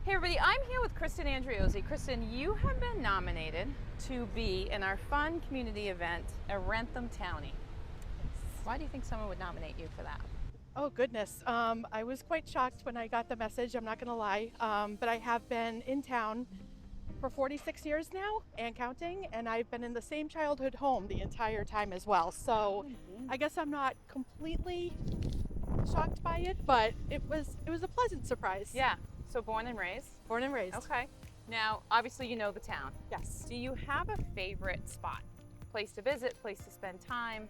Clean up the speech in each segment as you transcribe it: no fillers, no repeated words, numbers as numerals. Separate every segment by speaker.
Speaker 1: Hey everybody, I'm here with Kristen Andreozzi. Kristen, you have been nominated to be in our fun community event, a Wrentham Townie. Why do you think someone would nominate you for that?
Speaker 2: Oh goodness, I was quite shocked when I got the message, I'm not gonna lie, but I have been in town for 46 years now and counting, and I've been in the same childhood home the entire time as well. So I guess I'm not completely shocked by it, but it was a pleasant surprise.
Speaker 1: Yeah, so born and raised?
Speaker 2: Born and raised.
Speaker 1: Okay. Now, obviously you know the town.
Speaker 2: Yes.
Speaker 1: Do you have a favorite spot? Place to visit, place to spend time?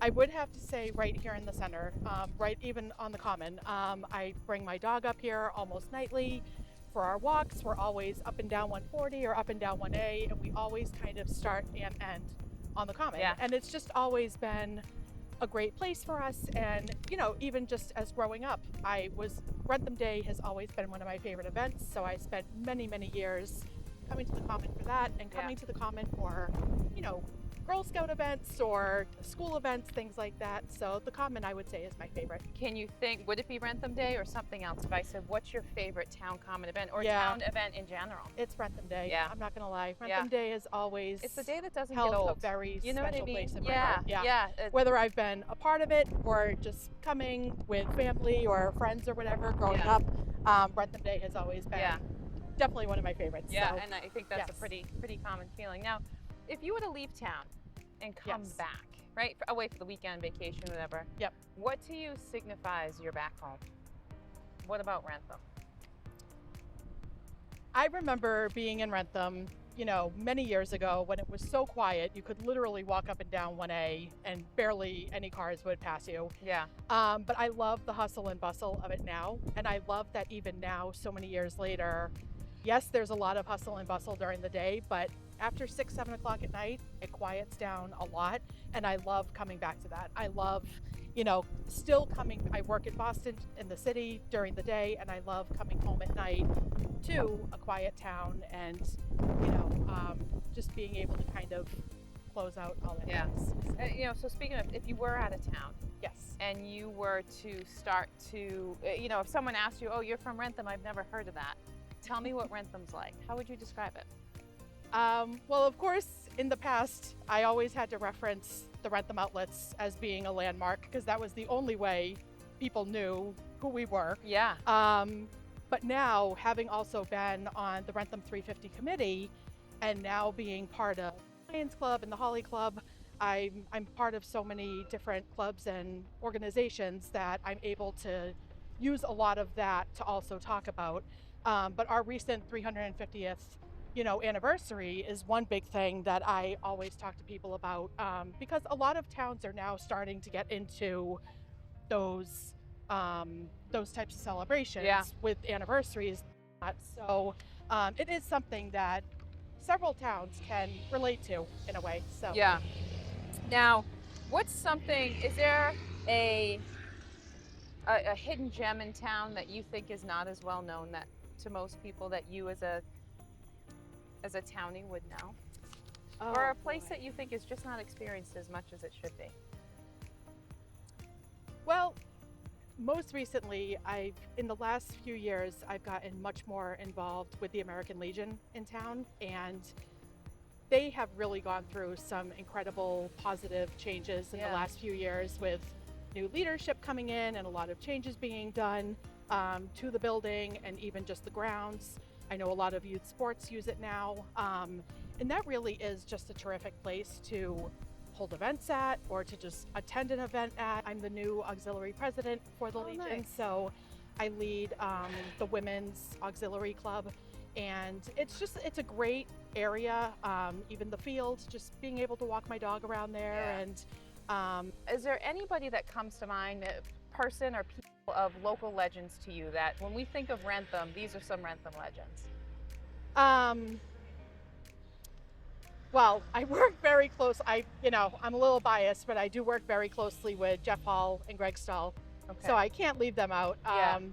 Speaker 2: I would have to say right here in the center, right even on the common. I bring my dog up here almost nightly for our walks. We're always up and down 140 or up and down 1A, and we always kind of start and end on the common.
Speaker 1: Yeah.
Speaker 2: And it's just always been a great place for us. And, you know, even just as growing up, Wrentham Day has always been one of my favorite events. So I spent many, many years coming to the common for that and coming to the common for, you know, Girl Scout events or school events, things like that. So the common, I would say, is my favorite.
Speaker 1: Can you think, would it be Wrentham Day or something else? If I said, what's your favorite town common event or town event in general?
Speaker 2: It's Wrentham Day.
Speaker 1: Yeah.
Speaker 2: I'm not gonna lie. Wrentham Day is always
Speaker 1: It's the day that doesn't
Speaker 2: held
Speaker 1: get old.
Speaker 2: a very
Speaker 1: You know what I
Speaker 2: special
Speaker 1: mean?
Speaker 2: place in my heart.
Speaker 1: Yeah.
Speaker 2: Whether I've been a part of it or just coming with family or friends or whatever growing up, Wrentham Day has always been definitely one of my favorites.
Speaker 1: Yeah,
Speaker 2: So,
Speaker 1: and I think that's a pretty common feeling. Now, if you were to leave town and come back, right, away for the weekend, vacation, whatever.
Speaker 2: Yep.
Speaker 1: What to you signifies you're back home? What about Wrentham?
Speaker 2: I remember being in Wrentham, you know, many years ago when it was so quiet, you could literally walk up and down 1A and barely any cars would pass you.
Speaker 1: Yeah.
Speaker 2: But I love the hustle and bustle of it now. And I love that even now, so many years later, yes, there's a lot of hustle and bustle during the day, but after 6, 7 o'clock at night, it quiets down a lot. And I love coming back to that. I love, you know, still coming. I work in Boston in the city during the day, and I love coming home at night to a quiet town and, you know, just being able to kind of close out all that.
Speaker 1: You know, so speaking of, if you were out of town,
Speaker 2: yes,
Speaker 1: and you were to start to, you know, if someone asked you, oh, you're from Wrentham, I've never heard of that. Tell me what Wrentham's like. How would you describe it?
Speaker 2: Well, of course, in the past, I always had to reference the Wrentham outlets as being a landmark because that was the only way people knew who we were.
Speaker 1: Yeah.
Speaker 2: But now, having also been on the Wrentham 350 committee and now being part of the Lions Club and the Holly Club, I'm part of so many different clubs and organizations that I'm able to use a lot of that to also talk about. But our recent 350th anniversary is one big thing that I always talk to people about because a lot of towns are now starting to get into those types of celebrations with anniversaries. So it is something that several towns can relate to in a way. So
Speaker 1: yeah. Now, what's something? Is there a hidden gem in town that you think is not as well known that to most people that you as a townie would know? Or a place that you think is just not experienced as much as it should be?
Speaker 2: Well, most recently, in the last few years, I've gotten much more involved with the American Legion in town, and they have really gone through some incredible positive changes in the last few years with new leadership coming in and a lot of changes being done to the building and even just the grounds. I know a lot of youth sports use it now, and that really is just a terrific place to hold events at or to just attend an event at. I'm the new auxiliary president for the Legion,
Speaker 1: nice.
Speaker 2: so I lead the women's auxiliary club, and it's a great area. Even the field, just being able to walk my dog around there. And
Speaker 1: is there anybody that comes to mind, a person or people of local legends to you that when we think of Wrentham, these are some Wrentham legends?
Speaker 2: Well, I work very close. I'm a little biased, but I do work very closely with Jeff Hall and Greg Stahl.
Speaker 1: Okay.
Speaker 2: So I can't leave them out.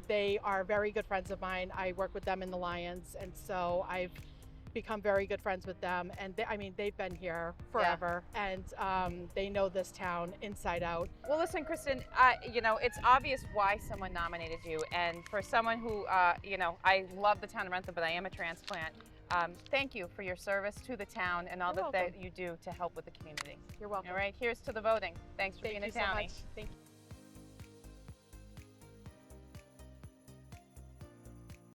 Speaker 2: They are very good friends of mine. I work with them in the Lions, and so I've become very good friends with them, and I mean, they've been here forever, and they know this town inside out.
Speaker 1: Well, listen, Kristen, you know, it's obvious why someone nominated you. And for someone who, you know, I love the town of Wrentham, but I am a transplant. Thank you for your service to the town and all
Speaker 2: You're
Speaker 1: that
Speaker 2: welcome.
Speaker 1: you do to help with the community.
Speaker 2: You're welcome.
Speaker 1: All right, here's to the voting. Thanks for being a
Speaker 2: Thank you so
Speaker 1: townie.
Speaker 2: much. Thank you.